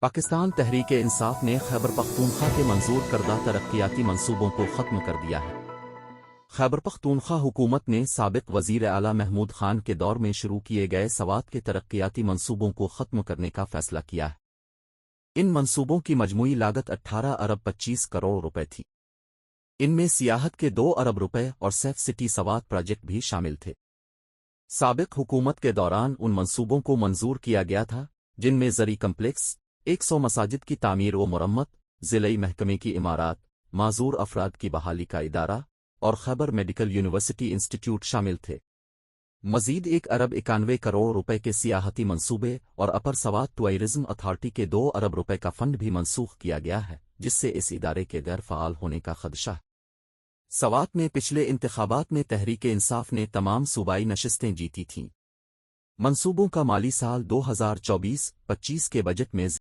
پاکستان تحریک انصاف نے خیبر پختونخوا کے منظور کردہ ترقیاتی منصوبوں کو ختم کر دیا ہے۔ خیبر پختونخوا حکومت نے سابق وزیر اعلیٰ محمود خان کے دور میں شروع کیے گئے سوات کے ترقیاتی منصوبوں کو ختم کرنے کا فیصلہ کیا ہے۔ ان منصوبوں کی مجموعی لاگت 18 ارب 25 کروڑ روپے تھی۔ ان میں سیاحت کے 2 ارب روپے اور سیف سٹی سوات پروجیکٹ بھی شامل تھے۔ سابق حکومت کے دوران ان منصوبوں کو منظور کیا گیا تھا جن میں زرعی کمپلیکس، 100 مساجد کی تعمیر و مرمت، ضلعی محکمے کی عمارات، معذور افراد کی بحالی کا ادارہ اور خیبر میڈیکل یونیورسٹی انسٹیٹیوٹ شامل تھے۔ مزید 1 ارب 91 کروڑ روپے کے سیاحتی منصوبے اور اپر سوات ٹورازم اتھارٹی کے 2 ارب روپے کا فنڈ بھی منسوخ کیا گیا ہے، جس سے اس ادارے کے غیر فعال ہونے کا خدشہ ہے۔ سوات میں پچھلے انتخابات میں تحریک انصاف نے تمام صوبائی نشستیں جیتی تھیں۔ منصوبوں کا مالی سال 2024-25 کے بجٹ میں